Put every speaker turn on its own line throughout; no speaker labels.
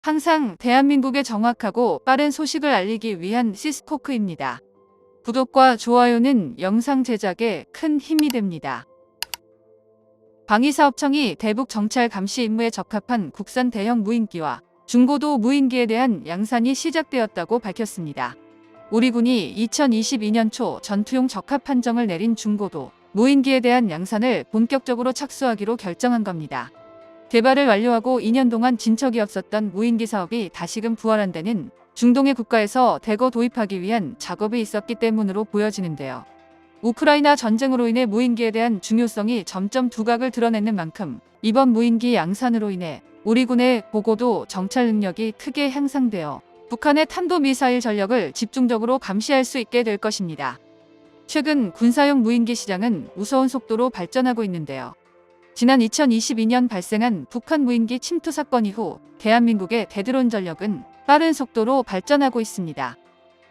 항상 대한민국에 정확하고 빠른 소식을 알리기 위한 시스코크입니다. 구독과 좋아요는 영상 제작에 큰 힘이 됩니다. 방위사업청이 대북 정찰 감시 임무에 적합한 국산 대형 무인기와 중고도 무인기에 대한 양산이 시작되었다고 밝혔습니다. 우리 군이 2022년 초 전투용 적합 판정을 내린 중고도 무인기에 대한 양산을 본격적으로 착수하기로 결정한 겁니다. 개발을 완료하고 2년 동안 진척이 없었던 무인기 사업이 다시금 부활한 데는 중동의 국가에서 대거 도입하기 위한 작업이 있었기 때문으로 보여지는데요. 우크라이나 전쟁으로 인해 무인기에 대한 중요성이 점점 두각을 드러내는 만큼 이번 무인기 양산으로 인해 우리 군의 고고도 정찰 능력이 크게 향상되어 북한의 탄도미사일 전력을 집중적으로 감시할 수 있게 될 것입니다. 최근 군사용 무인기 시장은 무서운 속도로 발전하고 있는데요. 지난 2022년 발생한 북한 무인기 침투 사건 이후 대한민국의 대드론 전력은 빠른 속도로 발전하고 있습니다.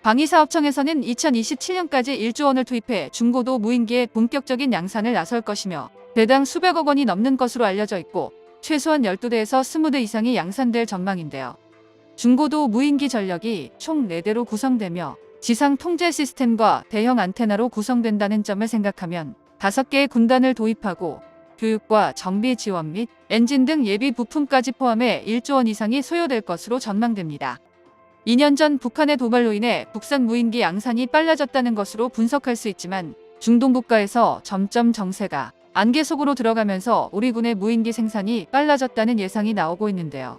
방위사업청에서는 2027년까지 1조 원을 투입해 중고도 무인기의 본격적인 양산을 나설 것이며 대당 수백억 원이 넘는 것으로 알려져 있고 최소한 12대에서 20대 이상이 양산될 전망인데요. 중고도 무인기 전력이 총 4대로 구성되며 지상 통제 시스템과 대형 안테나로 구성된다는 점을 생각하면 5개의 군단을 도입하고 교육과 정비 지원 및 엔진 등 예비 부품까지 포함해 1조 원 이상이 소요될 것으로 전망됩니다. 2년 전 북한의 도발로 인해 국산 무인기 양산이 빨라졌다는 것으로 분석할 수 있지만 중동 국가에서 점점 정세가 안개 속으로 들어가면서 우리 군의 무인기 생산이 빨라졌다는 예상이 나오고 있는데요.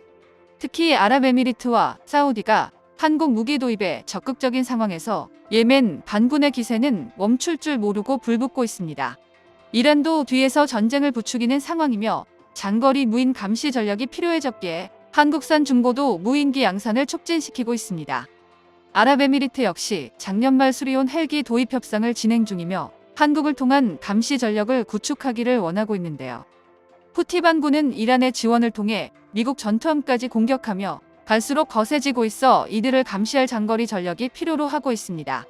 특히 아랍에미리트와 사우디가 한국 무기 도입에 적극적인 상황에서 예멘 반군의 기세는 멈출 줄 모르고 불붙고 있습니다. 이란도 뒤에서 전쟁을 부추기는 상황이며 장거리 무인 감시 전력이 필요해졌기에 한국산 중고도 무인기 양산을 촉진시키고 있습니다. 아랍에미리트 역시 작년 말 수리온 헬기 도입 협상을 진행 중이며 한국을 통한 감시 전력을 구축하기를 원하고 있는데요. 후티 반군은 이란의 지원을 통해 미국 전투함까지 공격하며 갈수록 거세지고 있어 이들을 감시할 장거리 전력이 필요로 하고 있습니다.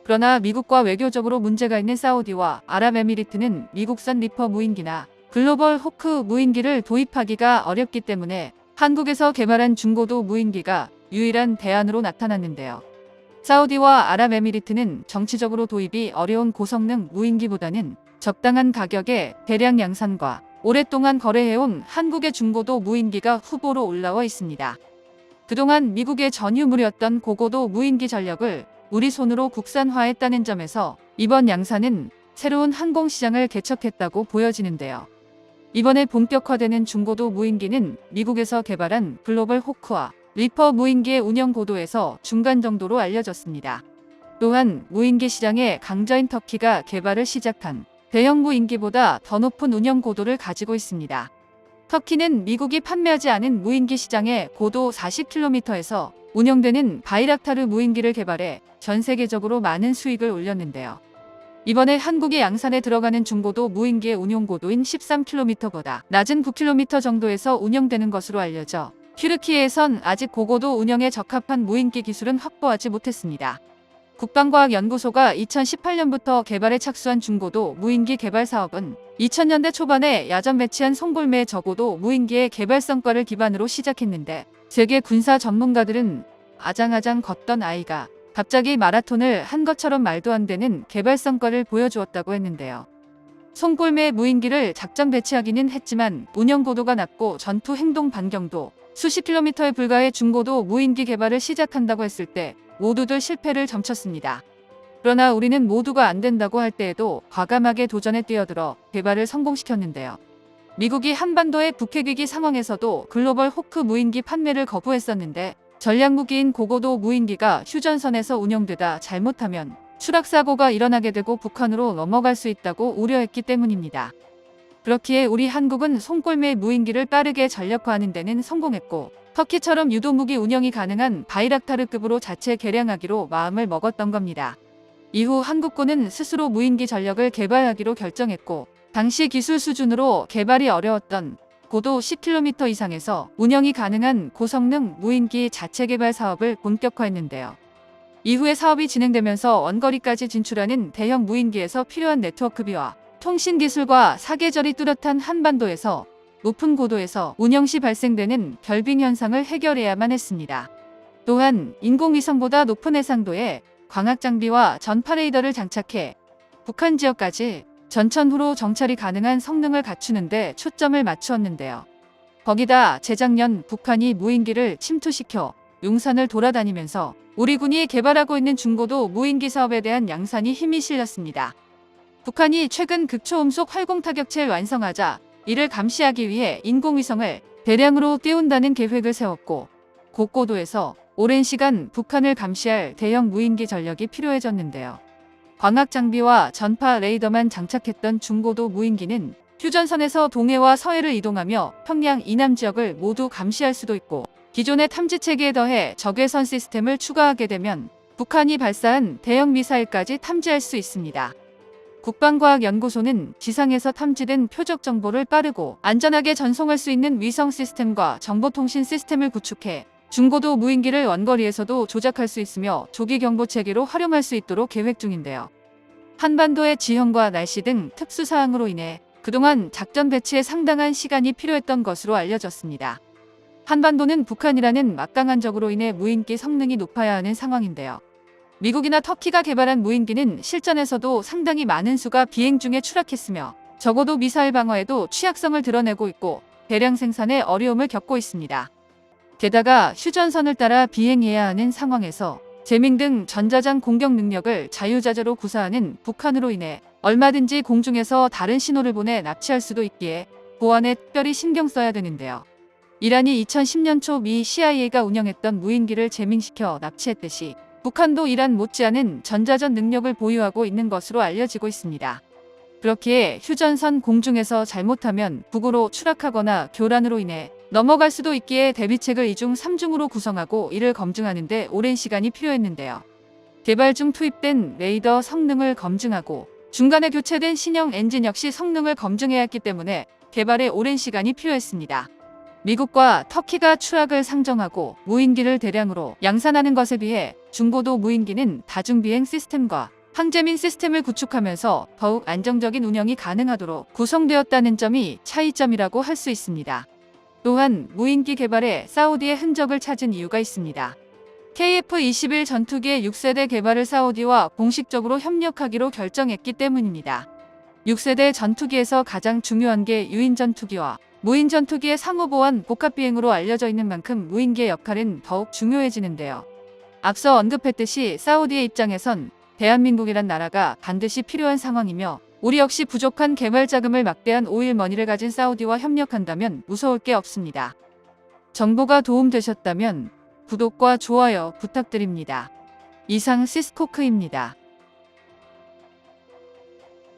그러나 미국과 외교적으로 문제가 있는 사우디와 아랍에미리트는 미국산 리퍼 무인기나 글로벌 호크 무인기를 도입하기가 어렵기 때문에 한국에서 개발한 중고도 무인기가 유일한 대안으로 나타났는데요. 사우디와 아랍에미리트는 정치적으로 도입이 어려운 고성능 무인기보다는 적당한 가격에 대량 양산과 오랫동안 거래해온 한국의 중고도 무인기가 후보로 올라와 있습니다. 그동안 미국의 전유물이었던 고고도 무인기 전력을 우리 손으로 국산화했다는 점에서 이번 양산은 새로운 항공시장을 개척했다고 보여지는데요. 이번에 본격화되는 중고도 무인기는 미국에서 개발한 글로벌 호크와 리퍼 무인기의 운영 고도에서 중간 정도로 알려졌습니다. 또한 무인기 시장의 강자인 터키가 개발을 시작한 대형 무인기보다 더 높은 운영 고도를 가지고 있습니다. 터키는 미국이 판매하지 않은 무인기 시장의 고도 40km에서 운영되는 바이락타르 무인기를 개발해 전 세계적으로 많은 수익을 올렸는데요. 이번에 한국의 양산에 들어가는 중고도 무인기의 운용 고도인 13km보다 낮은 9km 정도에서 운영되는 것으로 알려져 튀르키예에선 아직 고고도 운영에 적합한 무인기 기술은 확보하지 못했습니다. 국방과학연구소가 2018년부터 개발에 착수한 중고도 무인기 개발 사업은 2000년대 초반에 야전 배치한 송골매 저고도 무인기의 개발 성과를 기반으로 시작했는데 세계 군사 전문가들은 아장아장 걷던 아이가 갑자기 마라톤을 한 것처럼 말도 안 되는 개발 성과를 보여주었다고 했는데요. 송골매 무인기를 작전 배치하기는 했지만 운영 고도가 낮고 전투 행동 반경도 수십 킬로미터에 불과해 중고도 무인기 개발을 시작한다고 했을 때 모두들 실패를 점쳤습니다. 그러나 우리는 모두가 안 된다고 할 때에도 과감하게 도전에 뛰어들어 개발을 성공시켰는데요. 미국이 한반도의 북핵위기 상황에서도 글로벌 호크 무인기 판매를 거부했었는데 전략무기인 고고도 무인기가 휴전선에서 운영되다 잘못하면 추락사고가 일어나게 되고 북한으로 넘어갈 수 있다고 우려했기 때문입니다. 그렇기에 우리 한국은 송골매 무인기를 빠르게 전력화하는 데는 성공했고 터키처럼 유도무기 운영이 가능한 바이락타르급으로 자체 개량하기로 마음을 먹었던 겁니다. 이후 한국군은 스스로 무인기 전력을 개발하기로 결정했고 당시 기술 수준으로 개발이 어려웠던 고도 10km 이상에서 운영이 가능한 고성능 무인기 자체 개발 사업을 본격화했는데요. 이후에 사업이 진행되면서 원거리까지 진출하는 대형 무인기에서 필요한 네트워크비와 통신기술과 사계절이 뚜렷한 한반도에서 높은 고도에서 운영 시 발생되는 결빙 현상을 해결해야만 했습니다. 또한 인공위성보다 높은 해상도에 광학 장비와 전파 레이더를 장착해 북한 지역까지 전천후로 정찰이 가능한 성능을 갖추는 데 초점을 맞추었는데요. 거기다 재작년 북한이 무인기를 침투시켜 용산을 돌아다니면서 우리 군이 개발하고 있는 중고도 무인기 사업에 대한 양산이 힘이 실렸습니다. 북한이 최근 극초음속 활공타격체를 완성하자 이를 감시하기 위해 인공위성을 대량으로 띄운다는 계획을 세웠고, 고고도에서 오랜 시간 북한을 감시할 대형 무인기 전력이 필요해졌는데요. 광학 장비와 전파 레이더만 장착했던 중고도 무인기는 휴전선에서 동해와 서해를 이동하며 평양 이남 지역을 모두 감시할 수도 있고, 기존의 탐지 체계에 더해 적외선 시스템을 추가하게 되면 북한이 발사한 대형 미사일까지 탐지할 수 있습니다. 국방과학연구소는 지상에서 탐지된 표적 정보를 빠르고 안전하게 전송할 수 있는 위성 시스템과 정보통신 시스템을 구축해 중고도 무인기를 원거리에서도 조작할 수 있으며 조기 경보 체계로 활용할 수 있도록 계획 중인데요. 한반도의 지형과 날씨 등 특수사항으로 인해 그동안 작전 배치에 상당한 시간이 필요했던 것으로 알려졌습니다. 한반도는 북한이라는 막강한 적으로 인해 무인기 성능이 높아야 하는 상황인데요. 미국이나 터키가 개발한 무인기는 실전에서도 상당히 많은 수가 비행 중에 추락했으며 적어도 미사일 방어에도 취약성을 드러내고 있고 대량 생산에 어려움을 겪고 있습니다. 게다가 휴전선을 따라 비행해야 하는 상황에서 제밍 등 전자장 공격 능력을 자유자재로 구사하는 북한으로 인해 얼마든지 공중에서 다른 신호를 보내 납치할 수도 있기에 보안에 특별히 신경 써야 되는데요. 이란이 2010년 초 미 CIA가 운영했던 무인기를 제밍시켜 납치했듯이 북한도 이란 못지않은 전자전 능력을 보유하고 있는 것으로 알려지고 있습니다. 그렇기에 휴전선 공중에서 잘못하면 북으로 추락하거나 교란으로 인해 넘어갈 수도 있기에 대비책을 2중 3중으로 구성하고 이를 검증하는 데 오랜 시간이 필요했는데요. 개발 중 투입된 레이더 성능을 검증하고 중간에 교체된 신형 엔진 역시 성능을 검증해야 했기 때문에 개발에 오랜 시간이 필요했습니다. 미국과 터키가 추락을 상정하고 무인기를 대량으로 양산하는 것에 비해 중고도 무인기는 다중비행 시스템과 항제민 시스템을 구축하면서 더욱 안정적인 운영이 가능하도록 구성되었다는 점이 차이점이라고 할 수 있습니다. 또한 무인기 개발에 사우디의 흔적을 찾은 이유가 있습니다. KF-21 전투기의 6세대 개발을 사우디와 공식적으로 협력하기로 결정했기 때문입니다. 6세대 전투기에서 가장 중요한 게 유인 전투기와 무인 전투기의 상호보완 복합비행으로 알려져 있는 만큼 무인기의 역할은 더욱 중요해지는데요. 앞서 언급했듯이 사우디의 입장에선 대한민국이란 나라가 반드시 필요한 상황이며 우리 역시 부족한 개발 자금을 막대한 오일머니를 가진 사우디와 협력한다면 무서울 게 없습니다. 정보가 도움되셨다면 구독과 좋아요 부탁드립니다. 이상 시스코크입니다.